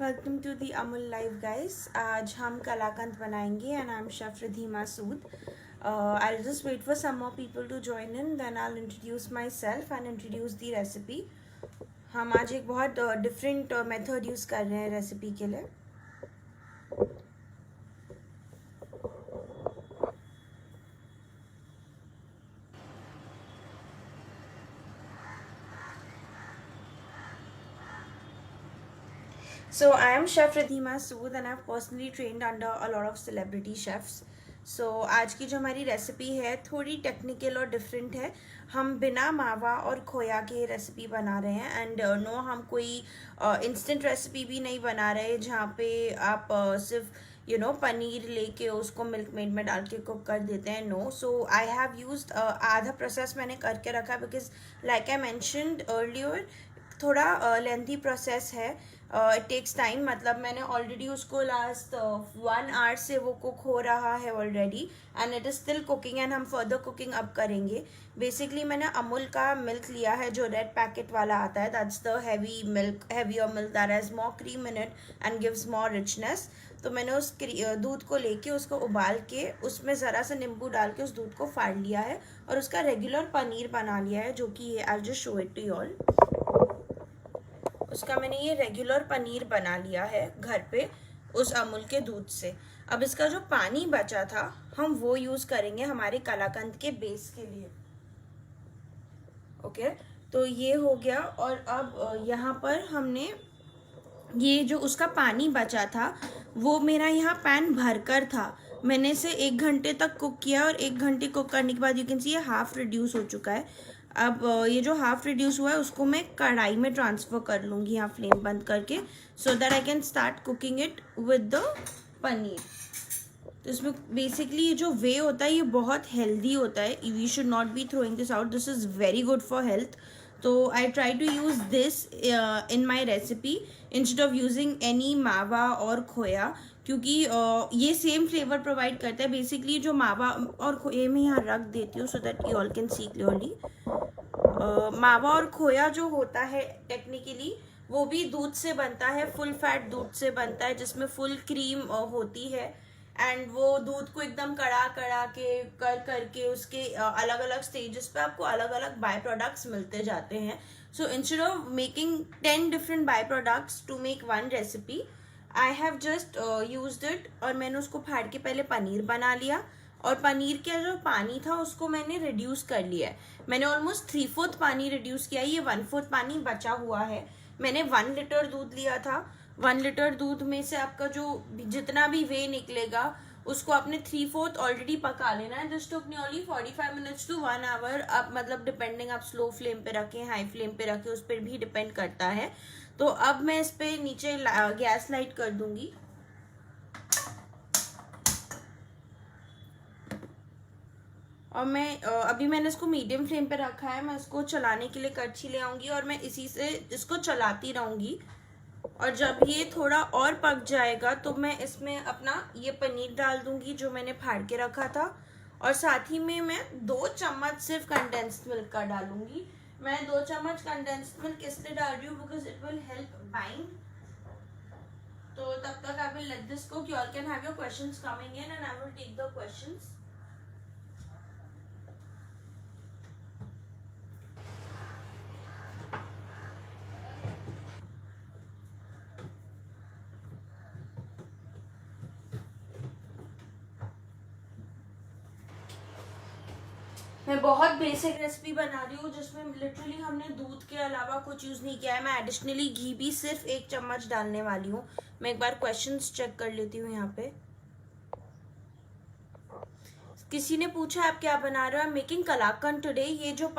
Welcome to the Amul live guys. आज हम कलाकंद बनाएंगे and I am chef Riddhi Sood. I'll just wait for some more people to join in, then I'll introduce myself and introduce the recipe. हम आज एक बहुत different method use कर रहे हैं रेसिपी के लिए. So I am Chef Riddhi Sood and I've personally trained under a lot of celebrity chefs. So आज की जो हमारी रेसिपी है थोड़ी टेक्निकल और डिफरेंट है. हम बिना मावा और खोया के रेसिपी बना रहे हैं एंड नो हम कोई इंस्टेंट रेसिपी भी नहीं बना रहे जहाँ पे आप सिर्फ पनीर लेके उसको मिल्क मेड में डाल के कुक कर देते हैं. No, so I have used आधा प्रोसेस मैंने करके रखा because like I mentioned earlier थोड़ा लेंथी प्रोसेस है. It takes time. मतलब मैंने ऑलरेडी उसको लास्ट 1 आवर से वो कुक हो रहा है already and it is still cooking and हम फर्दर कुकिंग अब करेंगे. बेसिकली मैंने अमूल का मिल्क लिया है जो रेड पैकेट वाला आता है. That's the heavier milk that has more cream in it and gives more richness. तो मैंने उस दूध को लेके उसको उबाल के उसमें ज़रा सा नींबू डाल के उस दूध को फाड़ लिया है और उसका रेगुलर पनीर बना लिया है जो कि I just show it to you all. उसका मैंने ये रेगुलर पनीर बना लिया है घर पे उस अमूल के दूध से. अब इसका जो पानी बचा था हम वो यूज़ करेंगे हमारे कलाकंद के बेस के लिए. ओके, तो ये हो गया. और अब यहाँ पर हमने ये जो उसका पानी बचा था वो मेरा यहाँ पैन भरकर था. मैंने इसे 1 घंटे तक कुक किया और 1 घंटे कुक करने के बाद यू कैन सी ये हाफ रिड्यूस हो चुका है. अब ये जो हाफ रिड्यूस हुआ है उसको मैं कढ़ाई में ट्रांसफ़र कर लूँगी यहाँ फ्लेम बंद करके so that I can start cooking it with the paneer. तो इसमें बेसिकली ये जो वे होता है ये बहुत हेल्दी होता है. We should not be throwing this out. This is very good for health. तो I try to use this in my recipe instead of using any mawa और खोया क्योंकि ये सेम फ्लेवर प्रोवाइड करता है. बेसिकली जो मावा और खोए में यहाँ रख देती हूँ so that you all can see clearly. मावा और खोया जो होता है टेक्निकली वो भी दूध से बनता है. फुल फैट दूध से बनता है जिसमें फुल क्रीम होती है एंड वो दूध को एकदम कड़ा के करके उसके अलग अलग स्टेजेस पे आपको अलग अलग बाय प्रोडक्ट्स मिलते जाते हैं. So instead of making 10 different by products to make one recipe I have just used it. और मैंने उसको फाड़ के पहले पनीर बना लिया और पनीर का जो पानी था उसको मैंने रिड्यूस कर लिया है. मैंने ऑलमोस्ट 3/4 पानी रिड्यूस किया है. ये 1/4 पानी बचा हुआ है. मैंने 1 लीटर दूध लिया था. 1 लीटर दूध में से आपका जो जितना भी वे निकलेगा उसको आपने 3/4 ऑलरेडी पका लेना है. Just took only 45 minutes to 1 hour. आप मतलब डिपेंडिंग आप स्लो फ्लेम पे रखें हाई फ्लेम पे रखें उस पर भी डिपेंड करता है. तो अब मैं इस पे नीचे गैस लाइट कर दूंगी. और मैं अभी मैंने इसको मीडियम फ्लेम पे रखा है. मैं इसको चलाने के लिए कड़छी ले आऊँगी और मैं इसी से इसको चलाती रहूँगी. और जब ये थोड़ा और पक जाएगा तो मैं इसमें अपना ये पनीर डाल दूँगी जो मैंने फाड़ के रखा था. और साथ ही में मैं 2 चम्मच सिर्फ कंडेंस्ड मिल्क का डालूँगी. मैं 2 चम्मच कंडेंस्ड मिल्क इसलिए डाल रही हूँ because it will help bind. तो तब तक I will let this cook. You all can have your questions coming in and I will take the questions. मैं बहुत बेसिक रेसिपी बना रही हूँ जिसमें लिटरली हमने दूध के अलावा कुछ यूज़ नहीं किया है. मैं एडिशनली घी भी सिर्फ 1 चम्मच डालने वाली हूँ. मैं एक बार क्वेश्चंस चेक कर लेती हूँ. यहाँ पे किसी ने पूछा आप क्या बना रहे हो. I am making kalakand today. ये जो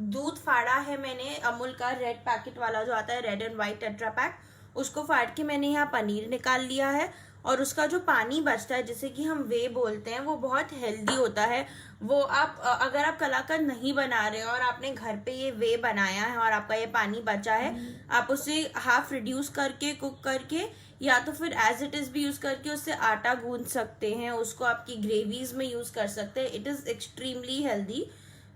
दूध फाड़ा है मैंने अमूल का रेड पैकेट वाला जो आता है red and white tetra pack उसको फाड़ के मैंने यहाँ पनीर निकाल लिया है. और उसका जो पानी बचता है जिसे कि हम वे बोलते हैं वो बहुत हेल्दी होता है. वो आप अगर आप कलाकंद नहीं बना रहे हो और आपने घर पे ये वे बनाया है और आपका ये पानी बचा है आप उसे हाफ रिड्यूस करके कुक करके या तो फिर एज इट इज़ भी यूज़ करके उससे आटा गूंद सकते हैं. उसको आपकी ग्रेवीज में यूज़ कर सकते हैं. It is extremely healthy.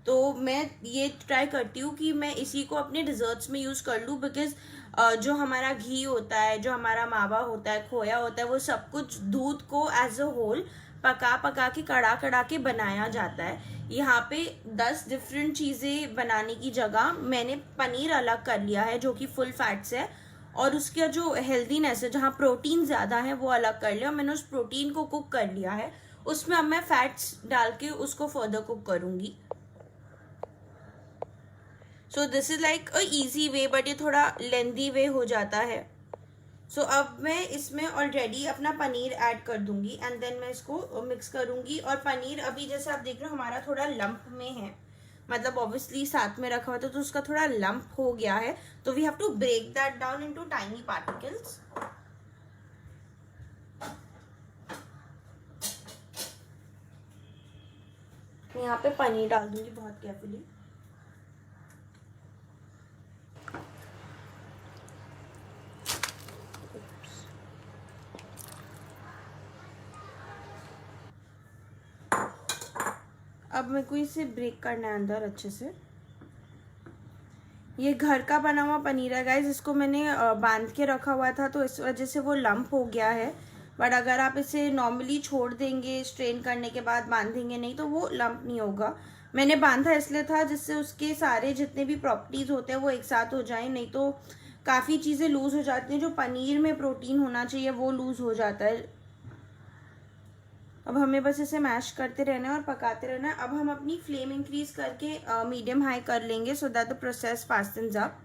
तो मैं ये ट्राई करती हूँ कि मैं इसी को अपने डिज़र्ट्स में यूज़ कर लूँ बिकॉज जो हमारा घी होता है, जो हमारा मावा होता है, खोया होता है, वो सब कुछ दूध को एज अ होल पका पका के कड़ा के बनाया जाता है। यहाँ पे 10 डिफरेंट चीज़ें बनाने की जगह मैंने पनीर अलग कर लिया है जो कि फुल फैट्स है, और उसका जो हेल्दीनेस है, जहाँ प्रोटीन ज़्यादा है, वो अलग कर लिया। मैंने उस प्रोटीन को कुक कर लिया है, उसमें अब मैं फैट्स डाल के उसको फर्दर कुक करूँगी। So this is like a easy way, but ये थोड़ा लेंदी वे हो जाता है। सो अब मैं इसमें ऑलरेडी अपना पनीर ऐड कर दूंगी एंड देन मैं इसको मिक्स करूंगी। और पनीर अभी जैसे आप देख रहे हो हमारा थोड़ा लंप में है, मतलब ऑब्वियसली साथ में रखा हुआ था तो उसका थोड़ा लंप हो गया है, तो we have to break that down into tiny particles. मैं यहाँ पे पनीर डाल दूंगी बहुत केयरफुली। अब मेरे को इसे ब्रेक करना है अंदर अच्छे से। ये घर का बना हुआ पनीर है गाइज, इसको मैंने बांध के रखा हुआ था तो इस वजह से वो लंप हो गया है। बट अगर आप इसे नॉर्मली छोड़ देंगे, स्ट्रेन करने के बाद बांधेंगे नहीं, तो वो लंप नहीं होगा। मैंने बांधा इसलिए था जिससे उसके सारे जितने भी प्रॉपर्टीज होते हैं वो एक साथ हो जाएं, नहीं तो काफ़ी चीज़ें लूज़ हो जाती हैं। जो पनीर में प्रोटीन होना चाहिए वो लूज़ हो जाता है। अब हमें बस इसे मैश करते रहना है और पकाते रहना है। अब हम अपनी फ्लेम इंक्रीज करके मीडियम हाई कर लेंगे so that the process fastens up.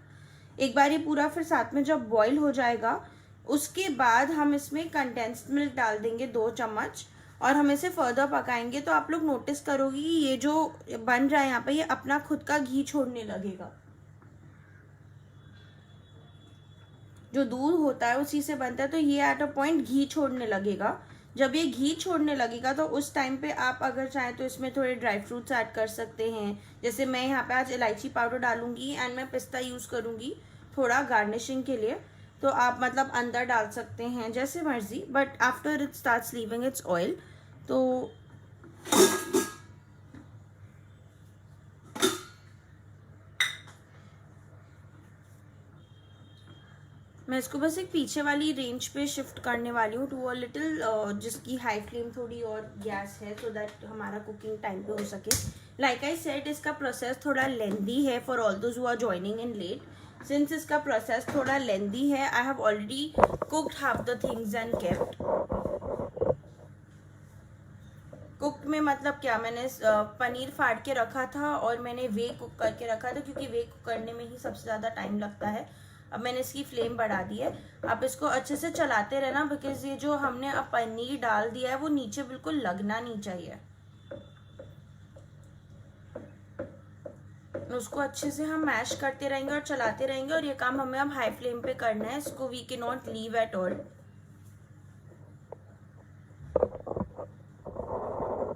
एक बार ये पूरा फिर साथ में जब बॉईल हो जाएगा उसके बाद हम इसमें कंडेंस्ड मिल्क डाल देंगे 2 चम्मच, और हम इसे फर्दर पकाएंगे। तो आप लोग नोटिस करोगे कि ये जो बन रहा है यहाँ पे ये अपना खुद का घी छोड़ने लगेगा। जो दूध होता है उसी से बनता है, तो ये एट अ पॉइंट घी छोड़ने लगेगा। जब ये घी छोड़ने लगेगा तो उस टाइम पे आप अगर चाहें तो इसमें थोड़े ड्राई फ्रूट्स ऐड कर सकते हैं। जैसे मैं यहाँ पे आज इलायची पाउडर डालूंगी एंड मैं पिस्ता यूज़ करूँगी थोड़ा गार्निशिंग के लिए। तो आप मतलब अंदर डाल सकते हैं जैसे मर्जी, but after it starts leaving it's oil तो मैं इसको बस एक पीछे वाली रेंज पे शिफ्ट करने वाली हूँ टू अ लिटिल, जिसकी हाई फ्लेम थोड़ी और गैस है, सो दैट हमारा कुकिंग टाइम पे हो सके। लाइक आई सेड, इसका प्रोसेस थोड़ा लेंदी है for all those who are joining in late. Since इसका प्रोसेस थोड़ा लेंदी है, I have already cooked half the things and kept. Cooked में मतलब क्या, मैंने पनीर फाड़ के रखा था और मैंने वे कुक करके रखा था, क्योंकि वे कुक करने में ही सबसे ज़्यादा टाइम लगता है। अब मैंने इसकी फ्लेम बढ़ा दी है। आप इसको अच्छे से चलाते रहना, बिकॉज ये जो हमने अब पनीर डाल दिया है वो नीचे बिल्कुल लगना नहीं चाहिए। उसको अच्छे से हम मैश करते रहेंगे और चलाते रहेंगे, और ये काम हमें अब हाई फ्लेम पे करना है। इसको we can not leave at all.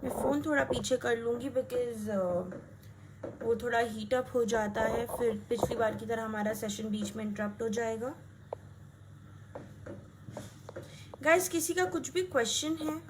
मैं फ़ोन थोड़ा पीछे कर लूँगी बिकॉज वो थोड़ा हीट अप हो जाता है, फिर पिछली बार की तरह हमारा सेशन बीच में इंटरप्ट हो जाएगा। गाइस, किसी का कुछ भी क्वेश्चन है?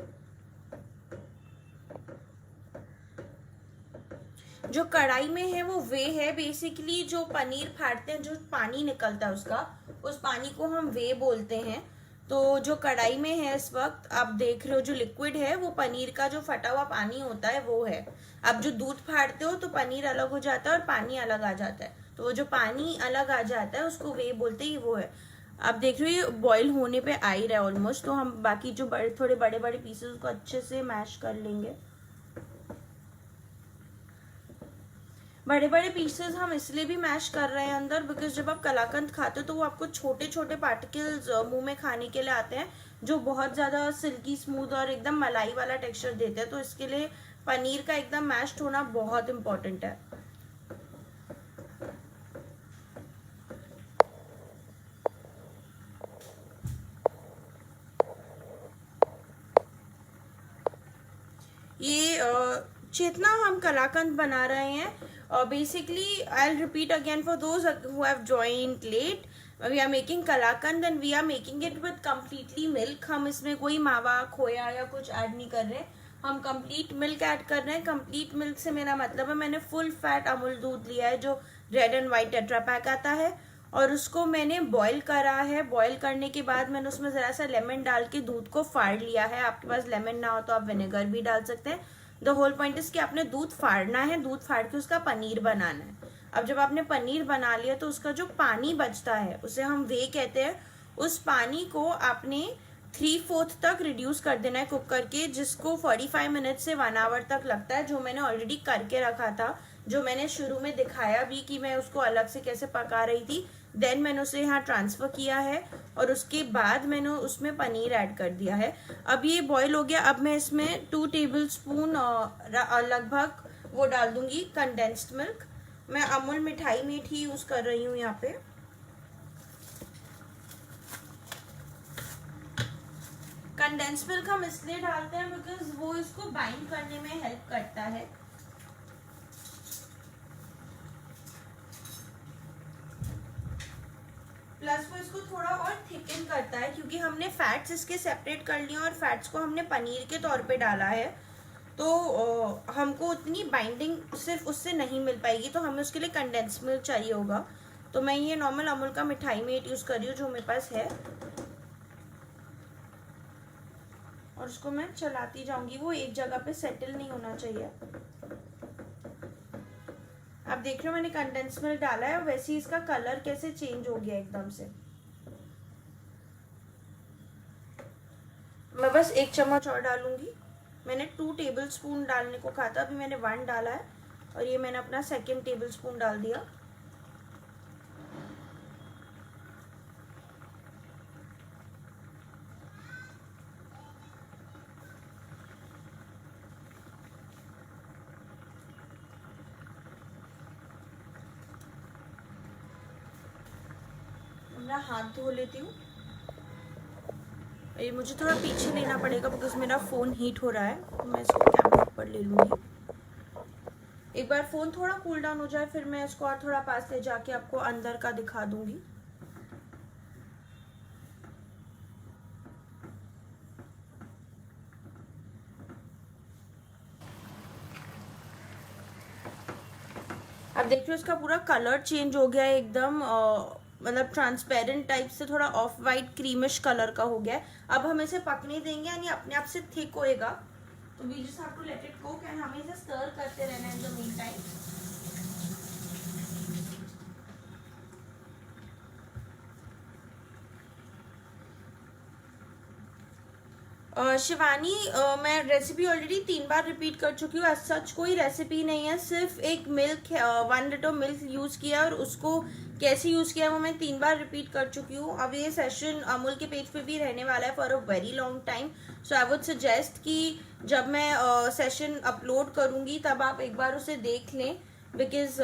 जो कढ़ाई में है वो वे है बेसिकली, जो पनीर फाड़ते हैं जो पानी निकलता है उसका, उस पानी को हम वे बोलते हैं। तो जो कढ़ाई में है इस वक्त आप देख रहे हो जो लिक्विड है वो पनीर का जो फटा हुआ पानी होता है वो है। अब जो दूध फाड़ते हो तो पनीर अलग हो जाता है और पानी अलग आ जाता है, तो वो जो पानी अलग आ जाता है उसको वे बोलते ही वो है। आप देख रहे हो ये बॉईल होने पे आ ही रहा है ऑलमोस्ट, तो हम बाकी जो थोड़े बड़े बड़े पीसेस को अच्छे से मैश कर लेंगे। बड़े बड़े पीसेस हम इसलिए भी मैश कर रहे हैं अंदर बिकॉज जब आप कलाकंद खाते हो तो वो आपको छोटे छोटे पार्टिकल्स मुंह में खाने के लिए आते हैं जो बहुत ज़्यादा सिल्की स्मूथ और एकदम मलाई वाला टेक्सचर देते हैं। तो इसके लिए पनीर का एकदम मैश्ड होना बहुत इम्पोर्टेंट है। ये जितना हम कलाकंद बना रहे हैं, basically I'll repeat again for those who have joined late, we are making kalakand and we are making it with completely milk। हम इसमें कोई मावा खोया या कुछ ऐड नहीं कर रहे, हम कंप्लीट मिल्क ऐड कर रहे हैं। कंप्लीट मिल्क से मेरा मतलब है मैंने फुल फैट अमूल दूध लिया है जो red and white tetra pack आता है, और उसको मैंने बॉईल करा है। बॉईल करने के बाद मैंने उसमें ज़रा सा लेमन डाल के दूध को फाड़ लिया है। आपके पास लेमन ना हो तो आप विनेगर भी डाल सकते हैं। द होल पॉइंट इज कि आपने दूध फाड़ना है, दूध फाड़ के उसका पनीर बनाना है। अब जब आपने पनीर बना लिया तो उसका जो पानी बचता है उसे हम वे कहते हैं। उस पानी को आपने 3/4 तक रिड्यूस कर देना है कुक करके, जिसको 45 मिनट से 1 आवर तक लगता है, जो मैंने ऑलरेडी करके रखा था, जो मैंने शुरू में दिखाया भी कि मैं उसको अलग से कैसे पका रही थी। देन मैंने उसे यहाँ ट्रांसफ़र किया है और उसके बाद मैंने उसमें पनीर ऐड कर दिया है। अब ये बॉईल हो गया। अब मैं इसमें 2 टेबल स्पून लगभग वो डाल दूंगी कंडेंस्ड मिल्क। मैं अमूल मिठाई मीठ ही यूज़ कर रही हूँ यहाँ पे। कंडेंस्ड मिल्क हम इसलिए डालते हैं बिकॉज वो इसको बाइंड करने में हेल्प करता है। प्लस वो इसको थोड़ा और थिकन करता है, क्योंकि हमने फैट्स इसके सेपरेट कर लिए और फैट्स को हमने पनीर के तौर पे डाला है, तो हमको उतनी बाइंडिंग सिर्फ उससे नहीं मिल पाएगी, तो हमें उसके लिए कंडेंस मिल्क चाहिए होगा। तो मैं ये नॉर्मल अमूल का मिठाई मीठ यूज़ कर रही हूँ जो मेरे पास है, और उसको मैं चलाती जाऊंगी। वो एक जगह पे सेटल नहीं होना चाहिए। आप देख रहे हो मैंने कंडेंस मिल्क डाला है और वैसे ही इसका कलर कैसे चेंज हो गया एकदम से। मैं बस 1 चम्मच और डालूंगी। मैंने 2 टेबल स्पून डालने को कहा था, अभी मैंने 1 डाला है और ये मैंने अपना 2nd टेबल स्पून डाल दिया। मेरा हाथ धो लेती हूँ। ये मुझे थोड़ा पीछे लेना पड़ेगा बिकॉज मेरा फ़ोन हीट हो रहा है, तो मैं इसको कैमरा पर ले लूँगी। एक बार फ़ोन थोड़ा कूल डाउन हो जाए फिर मैं इसको और थोड़ा पास ले जाके आपको अंदर का दिखा दूँगी। अब देख लो इसका पूरा कलर चेंज हो गया है एकदम, मतलब ट्रांसपेरेंट टाइप से थोड़ा ऑफ वाइट क्रीमिश कलर का हो गया है। अब हम इसे पकने देंगे, यानी अपने आप से थिक होएगा, तो we just have to let it cook and हमें इसे स्टर करते रहना है in the mean time. Shivani, मैं रेसिपी ऑलरेडी 3 बार रिपीट कर चुकी हूँ। सच कोई रेसिपी नहीं है, सिर्फ एक मिल्क 1 लीटर मिल्क यूज़ किया और उसको कैसे यूज़ किया वो मैं 3 बार रिपीट कर चुकी हूँ। अब ये सेशन अमूल के पेज पे भी रहने वाला है for a very long time, so I would suggest कि जब मैं सेशन अपलोड करूँगी तब आप एक बार उसे देख लें, because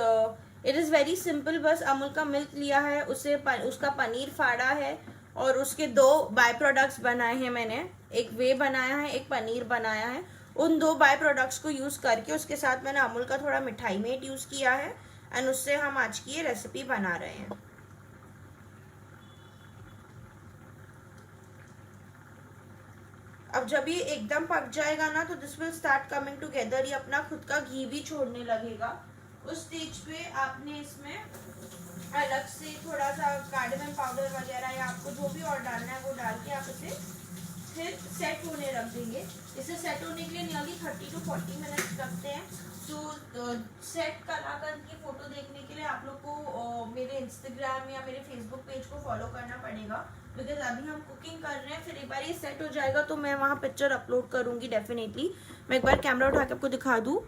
it is very simple. बस अमूल का मिल्क लिया है, उसे उसका पनीर फाड़ा है और उसके 2 बाय प्रोडक्ट्स बनाए हैं मैंने, एक वे बनाया है, एक पनीर बनाया है। उन 2 बाय प्रोडक्ट्स को यूज़ करके उसके साथ मैंने अमूल का थोड़ा मिठाई मेट यूज़ किया है एंड उससे हम आज की ये रेसिपी बना रहे हैं। अब जब ये एकदम पक जाएगा ना तो this will start coming together, ये अपना खुद का घी भी छोड़ने लगेगा। उस स्टेज पे आपने इसमें अलग से थोड़ा सा कार्डमम पाउडर वगैरह या आपको जो भी और डालना है वो डाल के आप इसे फिर सेट होने रख देंगे। इसे सेट होने के लिए नियरली 30 to 40 मिनट्स लगते हैं। तो सेट कलाकंद की फ़ोटो देखने के लिए आप लोग को मेरे इंस्टाग्राम या मेरे फेसबुक पेज को फॉलो करना पड़ेगा, बिकॉज अभी हम कुकिंग कर रहे हैं। फिर एक बार ये सेट हो जाएगा तो मैं वहाँ पिक्चर अपलोड करूँगी डेफिनेटली। मैं एक बार कैमरा उठा के आपको दिखा दूँ।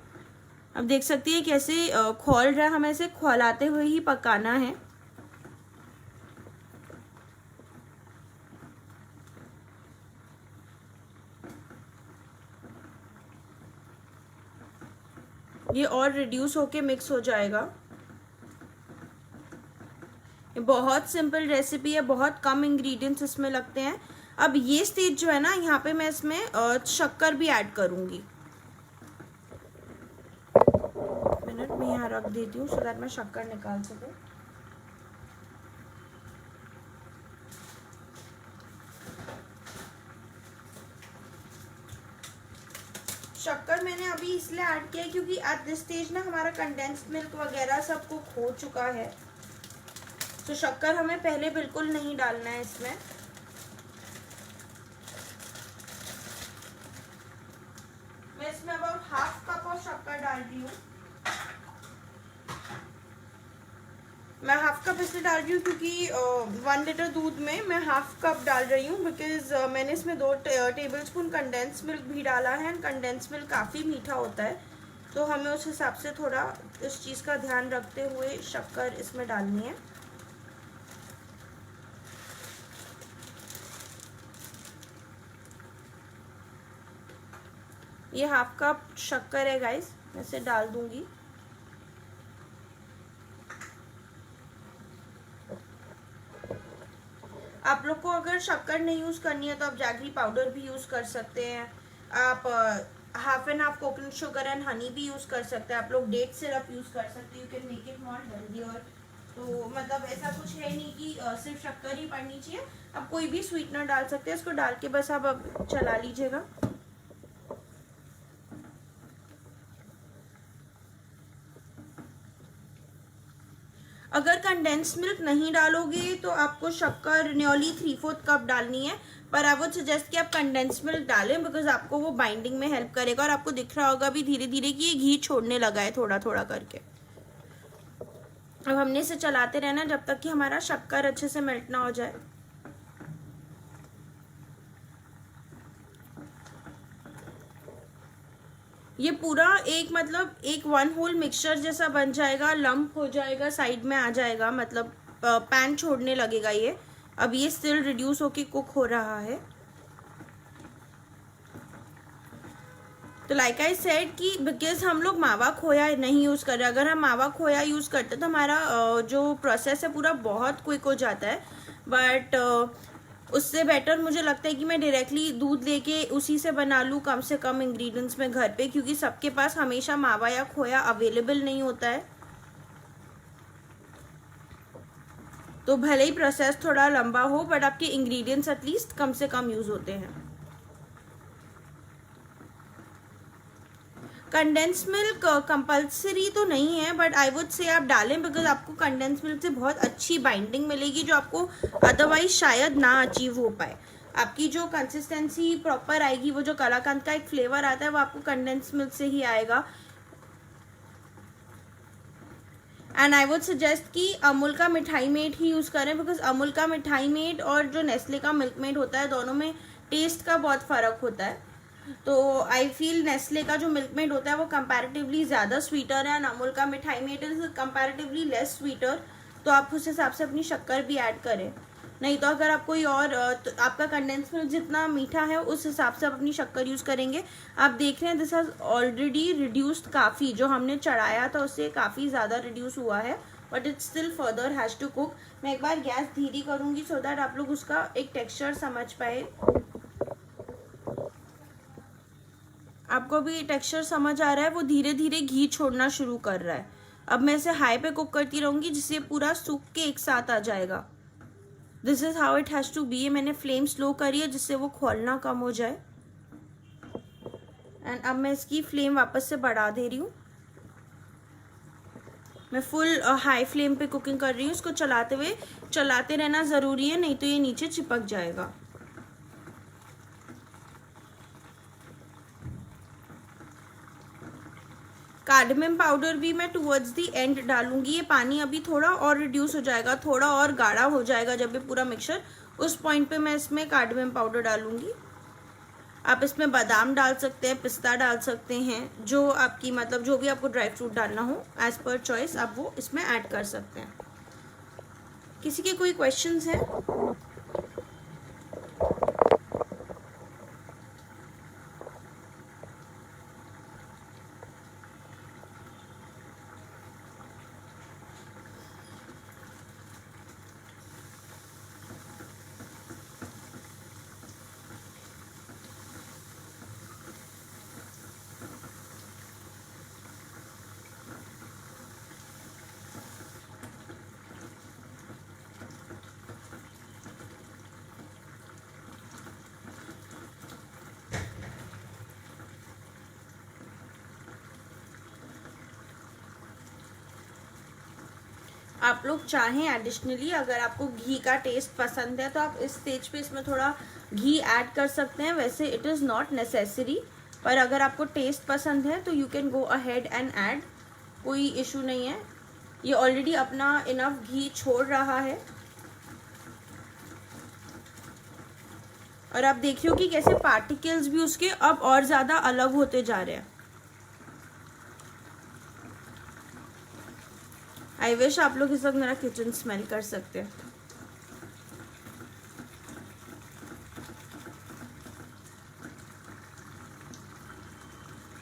अब देख सकती है कैसे खौल रहा है, हमें इसे खौलाते हुए ही पकाना है। ये और रिड्यूस होके मिक्स हो जाएगा। ये बहुत सिंपल रेसिपी है, बहुत कम इंग्रेडिएंट्स इसमें लगते हैं। अब ये स्टेज जो है ना, यहाँ पे मैं इसमें शक्कर भी ऐड करूँगी। मिनट में यहाँ रख देती हूँ सो दैट मैं शक्कर निकाल सकूँ। शक्कर मैंने अभी इसलिए ऐड किया है क्योंकि एट दिस स्टेज ना हमारा कंडेंस्ड मिल्क वगैरह सब कुक हो चुका है, तो शक्कर हमें पहले बिल्कुल नहीं डालना है इसमें। मैं इसमें अबाउट हाफ कप और शक्कर डाल रही हूँ। मैं हाफ कप इसलिए डाल रही हूँ क्योंकि 1 लीटर दूध में मैं हाफ कप डाल रही हूँ, बिकॉज मैंने इसमें 2 टेबल स्पून कंडेंस मिल्क भी डाला है। एंड कंडेंस मिल्क काफ़ी मीठा होता है, तो हमें उस हिसाब से थोड़ा इस चीज़ का ध्यान रखते हुए शक्कर इसमें डालनी है। ये हाफ कप शक्कर है गाइस, मैं इसे डाल दूंगी। आप लोग को अगर शक्कर नहीं यूज़ करनी है तो आप जैगरी पाउडर भी यूज़ कर सकते हैं। आप half and half coconut sugar and honey भी यूज़ कर सकते हैं। आप लोग डेट सिरप यूज़ कर सकते हैं। You can make it more healthy. और तो मतलब ऐसा कुछ है नहीं कि सिर्फ शक्कर ही पड़नी चाहिए, आप कोई भी स्वीटनर डाल सकते हैं। इसको डाल के बस आप अब चला लीजिएगा। अगर कंडेंस मिल्क नहीं डालोगे तो आपको शक्कर नियरली 3/4 कप डालनी है, पर आई वुड सजेस्ट कि आप कंडेंस मिल्क डालें, बिकॉज आपको वो बाइंडिंग में हेल्प करेगा। और आपको दिख रहा होगा अभी धीरे धीरे कि ये घी छोड़ने लगा है थोड़ा थोड़ा करके। अब हमने इसे चलाते रहना जब तक कि हमारा शक्कर अच्छे से मेल्ट ना हो जाए। ये पूरा एक मतलब एक 1 होल मिक्सचर जैसा बन जाएगा, लंप हो जाएगा, साइड में आ जाएगा, मतलब पैन छोड़ने लगेगा ये। अब ये स्टिल रिड्यूस होके कुक हो रहा है। तो लाइक आई सेड कि बिकॉज हम लोग मावा खोया नहीं यूज़ कर रहे। अगर हम मावा खोया यूज़ करते तो हमारा जो प्रोसेस है पूरा बहुत क्विक हो जाता है। बट उससे बेटर मुझे लगता है कि मैं डायरेक्टली दूध लेके उसी से बना लूँ कम से कम इंग्रेडिएंट्स में घर पे, क्योंकि सबके पास हमेशा मावा या खोया अवेलेबल नहीं होता है। तो भले ही प्रोसेस थोड़ा लंबा हो बट आपके इंग्रेडिएंट्स एटलीस्ट कम से कम यूज़ होते हैं। कंडेंस मिल्क कंपल्सरी तो नहीं है, बट आई वुड से आप डालें, बिकॉज आपको कंडेंस मिल्क से बहुत अच्छी बाइंडिंग मिलेगी जो आपको अदरवाइज शायद ना अचीव हो पाए। आपकी जो कंसिस्टेंसी प्रॉपर आएगी, वो जो कलाकंद का एक फ्लेवर आता है वो आपको कंडेंस मिल्क से ही आएगा। एंड आई वुड सजेस्ट कि अमूल का मिठाई मेड ही यूज़ करें, बिकॉज अमूल का मिठाई मेड और जो नेस्ले का मिल्क मेड होता है दोनों में टेस्ट का बहुत फ़र्क होता है। तो आई फील नेस्ले का जो मिल्क मेड होता है वो कंपैरेटिवली ज़्यादा स्वीटर है, एंड अमूल का मिठाई made is comparatively less sweeter. तो आप उस हिसाब से अपनी शक्कर भी ऐड करें। नहीं तो अगर आप कोई और तो आपका कंडेंस मिल्क जितना मीठा है उस हिसाब से आप अपनी शक्कर यूज़ करेंगे। आप देख रहे हैं दिस हैज़ ऑलरेडी रिड्यूस्ड काफ़ी, जो हमने चढ़ाया था उससे काफ़ी ज़्यादा रिड्यूस हुआ है, but it's still further has to cook. मैं एक बार गैस धीरे करूँगी सो दैट आप लोग उसका एक टेक्सचर समझ पाए। आपको भी टेक्सचर समझ आ रहा है, वो धीरे धीरे घी छोड़ना शुरू कर रहा है। अब मैं इसे हाई पे कुक करती रहूँगी जिससे पूरा सूख के एक साथ आ जाएगा। This is how it has to be. मैंने फ्लेम स्लो करी है जिससे वो खोलना कम हो जाए। एंड अब मैं इसकी फ्लेम वापस से बढ़ा दे रही हूँ। मैं फुल हाई फ्लेम पे कुकिंग कर रही हूँ। इसको चलाते रहना ज़रूरी है, नहीं तो ये नीचे चिपक जाएगा। कार्डमम पाउडर भी मैं टुवर्ड्स दी एंड डालूंगी। ये पानी अभी थोड़ा और रिड्यूस हो जाएगा, थोड़ा और गाढ़ा हो जाएगा जब ये पूरा मिक्सचर, उस पॉइंट पे मैं इसमें कार्डमम पाउडर डालूंगी। आप इसमें बादाम डाल सकते हैं, पिस्ता डाल सकते हैं, जो आपकी मतलब जो भी आपको ड्राई फ्रूट डालना हो एज पर चॉइस आप वो इसमें ऐड कर सकते हैं। किसी के कोई क्वेश्चंस हैं? आप लोग चाहें एडिशनली, अगर आपको घी का टेस्ट पसंद है तो आप इस स्टेज पे इसमें थोड़ा घी ऐड कर सकते हैं। वैसे इट इज़ नॉट नेसेसरी, पर अगर आपको टेस्ट पसंद है तो you can go ahead and add, कोई इशू नहीं है। ये ऑलरेडी अपना इनफ घी छोड़ रहा है और आप देखिए कि कैसे पार्टिकल्स भी उसके अब और ज़्यादा अलग होते जा रहे हैं। आई विश आप लोग इस वक्त मेरा किचन स्मेल कर सकते हैं।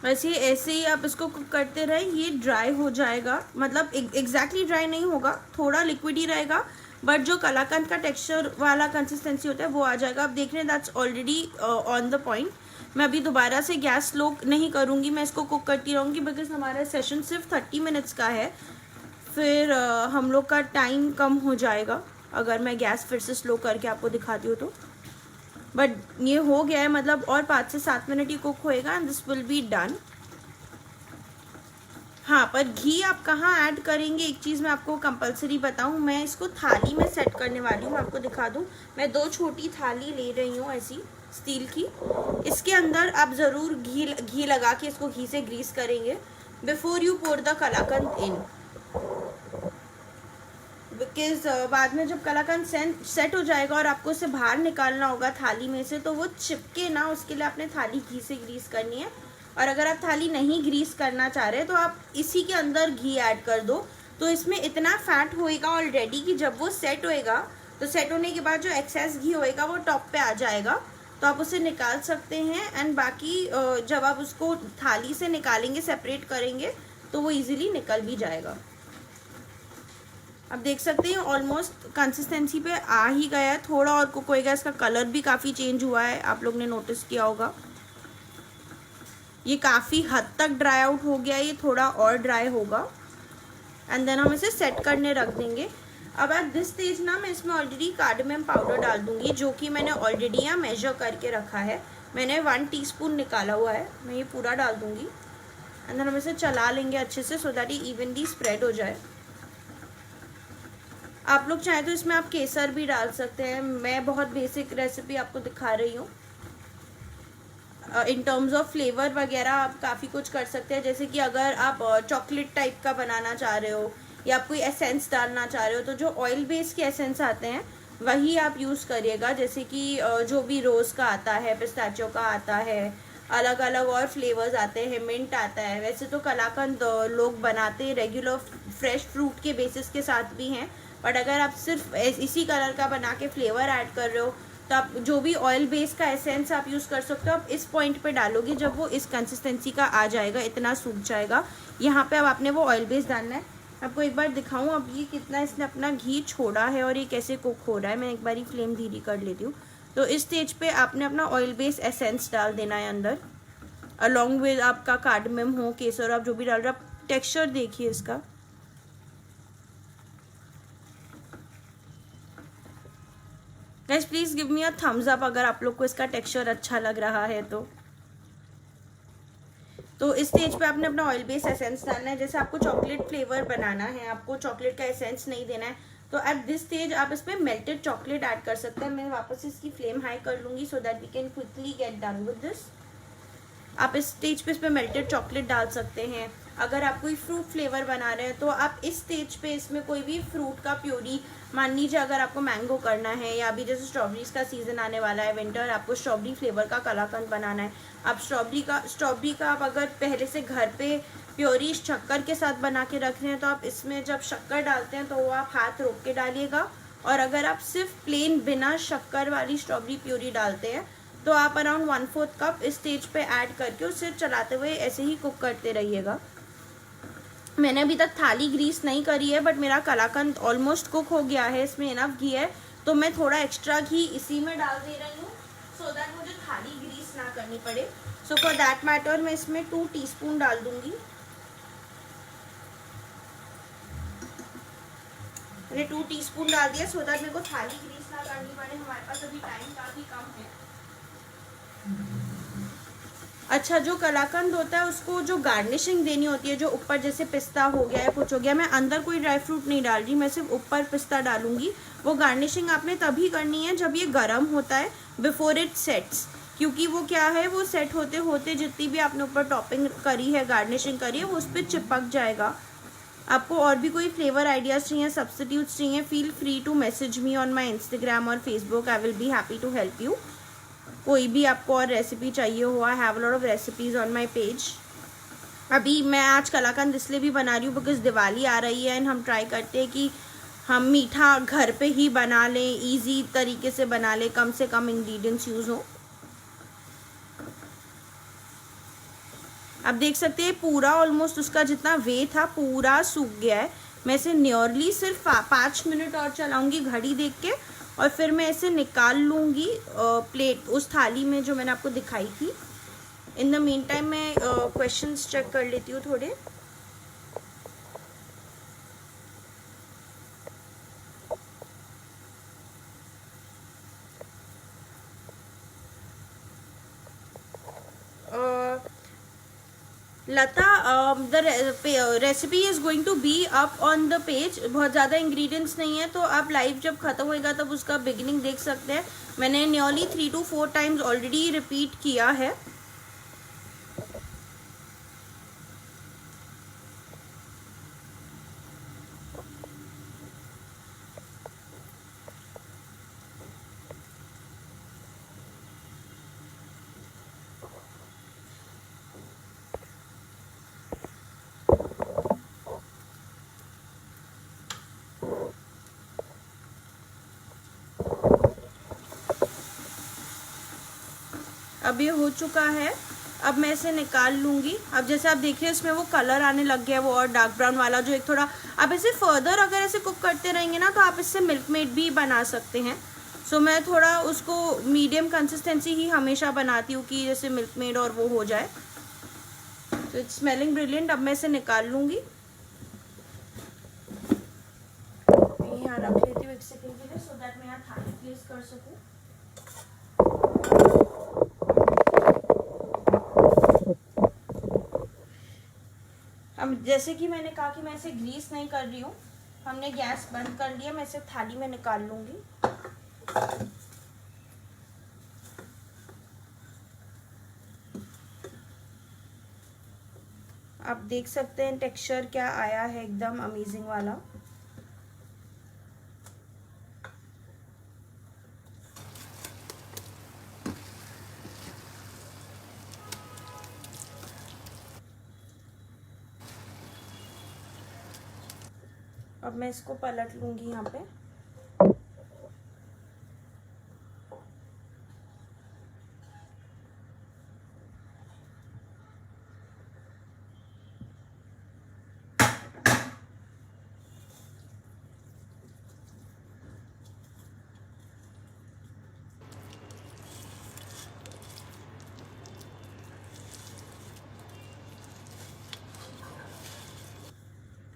वैसे ऐसे ही आप इसको कुक करते रहे, ये ड्राई हो जाएगा, मतलब एग्जैक्टली ड्राई नहीं होगा, थोड़ा लिक्विड ही रहेगा, बट जो कलाकंद का टेक्सचर वाला कंसिस्टेंसी होता है वो आ जाएगा। आप देख रहे हैं that's already on the point. मैं अभी दोबारा से गैस स्लो नहीं करूँगी, मैं इसको कुक करती रहूँगी बिकॉज हमारा सेशन सिर्फ 30 मिनट्स का है, फिर हम लोग का टाइम कम हो जाएगा अगर मैं गैस फिर से स्लो करके आपको दिखाती हूँ तो। बट ये हो गया है, मतलब और 5 से 7 मिनट ही कुक होएगा and this will be done. हाँ, पर घी आप कहाँ ऐड करेंगे, एक चीज़ मैं आपको कंपलसरी बताऊँ, मैं इसको थाली में सेट करने वाली हूँ। मैं आपको दिखा दूँ, मैं 2 छोटी थाली ले रही हूँ ऐसी स्टील की। इसके अंदर आप ज़रूर घी लगा के इसको घी से ग्रीस करेंगे before you pour the kalakand in, because बाद में जब कलाकंद सेट हो जाएगा और आपको उसे बाहर निकालना होगा थाली में से, तो वो चिपके ना, उसके लिए आपने थाली घी से ग्रीस करनी है। और अगर आप थाली नहीं ग्रीस करना चाह रहे तो आप इसी के अंदर घी ऐड कर दो, तो इसमें इतना फैट होएगा ऑलरेडी कि जब वो सेट होएगा तो सेट होने के बाद जो एक्सेस घी होएगा वो टॉप पे आ जाएगा, तो आप उसे निकाल सकते हैं। एंड बाकी जब आप उसको थाली से निकालेंगे, सेपरेट करेंगे, तो वो इजीली निकल भी जाएगा। अब देख सकते हैं ऑलमोस्ट कंसिस्टेंसी पे आ ही गया है, थोड़ा और कुक होएगा। इसका कलर भी काफ़ी चेंज हुआ है, आप लोग ने नोटिस किया होगा। ये काफ़ी हद तक ड्राई आउट हो गया है, ये थोड़ा और ड्राई होगा एंड देन हम इसे सेट करने रख देंगे। अब एट दिस स्टेज ना मैं इसमें ऑलरेडी कार्डमम पाउडर डाल दूंगी, जो कि मैंने ऑलरेडी यहाँ मेजर करके रखा है। मैंने 1 टीस्पून निकाला हुआ है, मैं ये पूरा डाल दूंगी एंड देन हम इसे चला लेंगे अच्छे से सो दैट ये इवनली स्प्रेड हो जाए। आप लोग चाहें तो इसमें आप केसर भी डाल सकते हैं, मैं बहुत बेसिक रेसिपी आपको दिखा रही हूँ। इन टर्म्स ऑफ फ्लेवर वगैरह आप काफ़ी कुछ कर सकते हैं, जैसे कि अगर आप चॉकलेट टाइप का बनाना चाह रहे हो या आप कोई एसेंस डालना चाह रहे हो, तो जो ऑयल बेस्ड के एसेंस आते हैं वही आप यूज़ करिएगा, जैसे कि जो भी रोज़ का आता है, पिस्ताचियो का आता है, अलग अलग और फ्लेवर्स आते हैं, मिंट आता है। वैसे तो कलाकंद लोग बनाते रेगुलर फ्रेश फ्रूट के बेसिस के साथ भी हैं, बट अगर आप सिर्फ इसी कलर का बना के फ्लेवर ऐड कर रहे हो तो आप जो भी ऑयल बेस का एसेंस आप यूज़ कर सकते हो, आप इस पॉइंट पे डालोगे जब वो इस कंसिस्टेंसी का आ जाएगा, इतना सूख जाएगा। यहाँ पे अब आपने वो ऑयल बेस डालना है। आपको एक बार दिखाऊं अब ये कितना इसने अपना घी छोड़ा है और ये कैसे कुक हो रहा है। मैं एक बार फ्लेम धीरे कर लेती हूँ। तो इस स्टेज पे आपने अपना ऑयल बेस एसेंस डाल देना है अंदर, अलॉन्ग विद आपका कार्डमम हो, केसर, आप जो भी डाल रहे हो। आप टेक्स्चर देखिए इसका, guys please give me a thumbs up अगर आप लोग को इसका टेक्सचर अच्छा लग रहा है तो इस स्टेज पे आपने अपना ऑयल बेस एसेंस डालना है। जैसे आपको चॉकलेट फ्लेवर बनाना है, आपको चॉकलेट का एसेंस नहीं देना है, तो एट दिस स्टेज आप इसमें मेल्टेड चॉकलेट ऐड कर सकते हैं। मैं वापस इसकी फ्लेम हाई कर लूँगी so that we can quickly get done with this. आप इस स्टेज पे इसमें मेल्टेड चॉकलेट डाल सकते हैं। अगर आप कोई फ्रूट फ्लेवर बना रहे हैं तो आप इस स्टेज पे इसमें कोई भी फ्रूट का प्यूरी, मान लीजिए अगर आपको मैंगो करना है या अभी जैसे स्ट्रॉबेरीज का सीज़न आने वाला है विंटर, आपको स्ट्रॉबेरी फ्लेवर का कलाकंद बनाना है, आप स्ट्रॉबेरी का आप अगर पहले से घर पे प्योरी शक्कर के साथ बना के रख रहे हैं तो आप इसमें जब शक्कर डालते हैं तो वो आप हाथ रोक के डालिएगा। और अगर आप सिर्फ प्लेन बिना शक्कर वाली स्ट्रॉबेरी प्योरी डालते हैं तो आप अराउंड 1/4 कप इस स्टेज पे ऐड करके उसे चलाते हुए ऐसे ही कुक करते रहिएगा। मैंने अभी तक थाली ग्रीस नहीं करी है, बट मेरा कलाकंद ऑलमोस्ट कुक हो गया है, इसमें इनफ घी है, तो मैं थोड़ा एक्स्ट्रा घी इसी में डाल दे रही हूँ सो दैट मुझे थाली ग्रीस ना करनी पड़े। सो फॉर दैट मैटर मैं इसमें 2 टीस्पून डाल दूंगी। मैंने 2 टीस्पून डाल दिया सो दैट मेरे को थाली ग्रीस ना करनी पड़े। हमारे पास अभी टाइम काफ़ी कम है। अच्छा, जो कलाकंद होता है उसको जो गार्निशिंग देनी होती है, जो ऊपर जैसे पिस्ता हो गया या कुछ हो गया, मैं अंदर कोई ड्राई फ्रूट नहीं डाल रही, मैं सिर्फ ऊपर पिस्ता डालूंगी। वो गार्निशिंग आपने तभी करनी है जब ये गर्म होता है, बिफोर इट सेट्स, क्योंकि वो क्या है, वो सेट होते होते जितनी भी आपने ऊपर टॉपिंग करी है, गार्निशिंग करी है, वो उस पर चिपक जाएगा। आपको और भी कोई फ्लेवर आइडियाज़ चाहिए, सब्स्टिट्यूट्स चाहिए, feel free to message me on my Instagram और Facebook, I will be happy to help you. कोई भी आपको और रेसिपी चाहिए हो, I have a lot of recipes on my page. अभी मैं आज कलाकंद इसलिए भी बना रही हूँ बिकॉज दिवाली आ रही है, एंड हम ट्राई करते हैं कि हम मीठा घर पे ही बना लें, इजी तरीके से बना लें, कम से कम इंग्रेडिएंट्स यूज़ हो। आप देख सकते हैं पूरा ऑलमोस्ट उसका जितना वे था पूरा सूख गया है। मैं इसे नियरली सिर्फ 5 मिनट और चलाऊंगी घड़ी देख के, और फिर मैं इसे निकाल लूँगी प्लेट उस थाली में जो मैंने आपको दिखाई थी। इन द मीन टाइम मैं क्वेश्चंस चेक कर लेती हूँ थोड़े। Lata, the recipe is going to be up on the page. बहुत ज़्यादा इंग्रेडिएंट्स नहीं है, तो आप लाइव जब ख़त्म होएगा तब उसका बिगिनिंग देख सकते हैं। मैंने nearly 3 to 4 times already repeat किया है। अब ये हो चुका है, अब मैं इसे निकाल लूँगी। अब जैसे आप देख रहे हैं इसमें वो कलर आने लग गया है, वो और डार्क ब्राउन वाला, जो एक थोड़ा, आप इसे फर्दर अगर ऐसे कुक करते रहेंगे ना तो आप इससे मिल्क मेड भी बना सकते हैं। सो मैं थोड़ा उसको मीडियम कंसिस्टेंसी ही हमेशा बनाती हूँ कि जैसे मिल्क मेड और वो हो जाए। तो इट्स स्मेलिंग ब्रिलियंट। अब मैं इसे निकाल लूँगी, यहाँ रख लेती हूँ 1 सेकेंड के लिए, सो दैट मैं यहाँ थाली प्लेस कर सकूँ। अब जैसे कि मैंने कहा कि मैं इसे ग्रीस नहीं कर रही हूँ, हमने गैस बंद कर लिया, मैं इसे थाली में निकाल लूँगी। आप देख सकते हैं टेक्सचर क्या आया है, एकदम अमेजिंग वाला। अब मैं इसको पलट लूँगी यहाँ पे।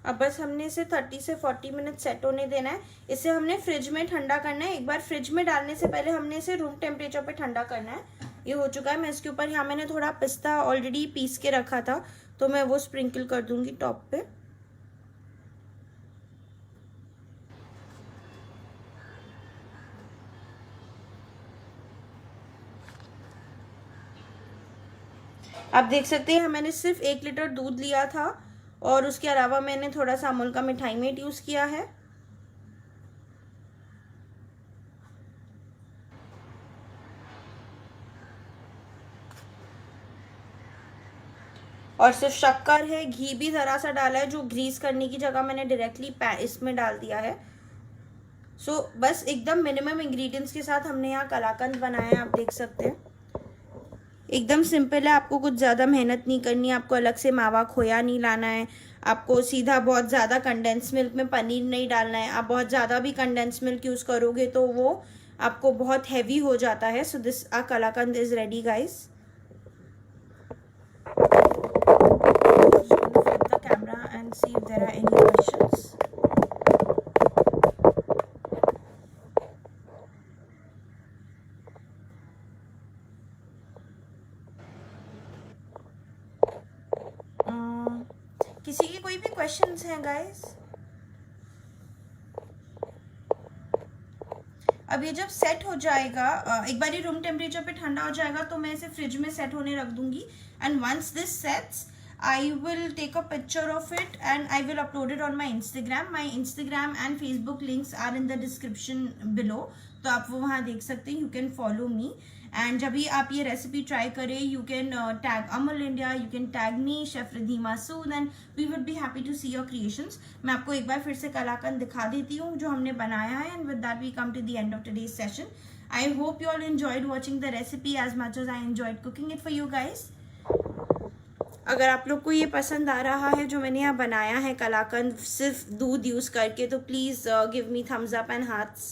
अब बस हमने इसे 30 से 40 मिनट सेट होने देना है। इसे हमने फ्रिज में ठंडा करना है। एक बार फ्रिज में डालने से पहले हमने इसे रूम टेम्परेचर पे ठंडा करना है। ये हो चुका है। मैं इसके ऊपर, यहाँ मैंने थोड़ा पिस्ता ऑलरेडी पीस के रखा था, तो मैं वो स्प्रिंकल कर दूंगी टॉप पे। आप देख सकते हैं मैंने सिर्फ 1 लीटर दूध लिया था, और उसके अलावा मैंने थोड़ा सा अमूल का मिठाई मेट यूज़ किया है। और सिर्फ शक्कर है, घी भी ज़रा सा डाला है, जो ग्रीस करने की जगह मैंने डायरेक्टली इसमें डाल दिया है। सो बस एकदम मिनिमम इंग्रेडिएंट्स के साथ हमने यहाँ कलाकंद बनाया है। आप देख सकते हैं एकदम सिंपल है, आपको कुछ ज़्यादा मेहनत नहीं करनी है, आपको अलग से मावा खोया नहीं लाना है, आपको सीधा बहुत ज़्यादा कंडेंस मिल्क में पनीर नहीं डालना है। आप बहुत ज़्यादा भी कंडेंस मिल्क यूज़ करोगे तो वो आपको बहुत हैवी हो जाता है। So this kalakand is ready guys. the camera and see if there are any questions. किसी के कोई भी क्वेश्चंस हैं गाइस? अब ये जब सेट हो जाएगा, एक बार ये रूम टेम्परेचर पे ठंडा हो जाएगा तो मैं इसे फ्रिज में सेट होने रख दूंगी. And once this sets I will take a picture of it and I will upload it on my Instagram. My Instagram and Facebook links are in the description below. तो आप वो वहाँ देख सकते हैं. You can follow me. And जब भी आप ये रेसिपी ट्राई करें, you can tag Amul India, you can tag me chef Riddhima Sood, and we would be happy to see your creations. मैं आपको एक बार फिर से कलाकंद दिखा देती हूँ जो हमने बनाया है. And with that we come to the end of today's session. I hope you all enjoyed watching the recipe as much as I enjoyed cooking it for you guys. अगर आप लोग को ये पसंद आ रहा है जो मैंने यहाँ बनाया है कलाकंद सिर्फ दूध यूज करके, तो please give me thumbs up and hearts.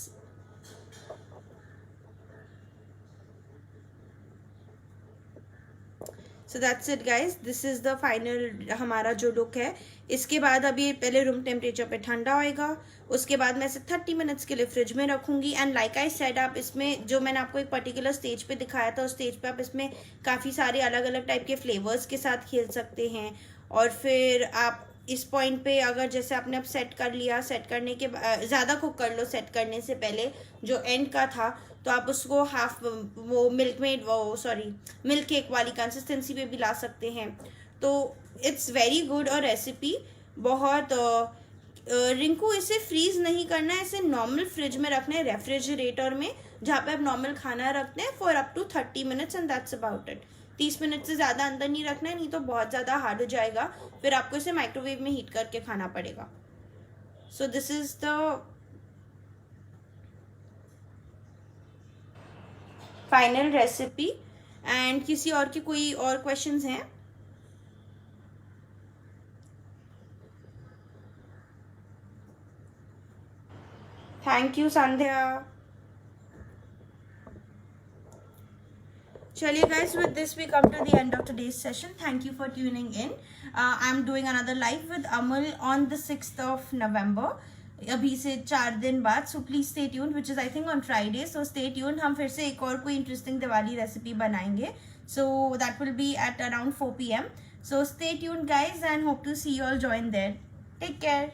So that's it guys, this is the final हमारा जो लुक है. इसके बाद अब ये पहले रूम टेम्परेचर पे ठंडा होएगा, उसके बाद मैं इसे 30 मिनट्स के लिए फ्रिज में रखूंगी. एंड लाइक आई सेड, आप इसमें जो मैंने आपको एक पर्टिकुलर स्टेज पे दिखाया था, उस स्टेज पे आप इसमें काफ़ी सारे अलग अलग टाइप के फ्लेवर्स के साथ खेल सकते हैं. और फिर आप इस पॉइंट पे अगर जैसे आपने अब सेट कर लिया, सेट करने के ज़्यादा कुक कर लो सेट करने से पहले, जो एंड का था, तो आप उसको हाफ वो मिल्क केक वाली कंसिस्टेंसी पे भी ला सकते हैं. तो इट्स वेरी गुड और रेसिपी बहुत रिंकू, इसे फ्रीज नहीं करना है, इसे नॉर्मल फ्रिज में रखना है, रेफ्रिजरेटर में, जहाँ पे आप नॉर्मल खाना रखते हैं, for up to 30 minutes and that's about it. 30 minute से ज़्यादा अंदर नहीं रखना है, नहीं तो बहुत ज़्यादा हार्ड हो जाएगा, फिर आपको इसे माइक्रोवेव में हीट करके खाना पड़ेगा. So this is the final recipe. And किसी और के कोई और क्वेश्चंस हैं? थैंक यू संध्या. चलिए guys, with this we come to the end of today's session. Thank you for tuning in. I'm doing another live with Amal on the 6th of November. अभी से 4 दिन बाद. So please stay tuned, which is I think on Friday. So stay tuned, हम फिर से एक और कोई इंटरेस्टिंग दिवाली रेसिपी बनाएंगे. So that will be at around 4 PM. So stay tuned guys and hope to see you all join there. Take care.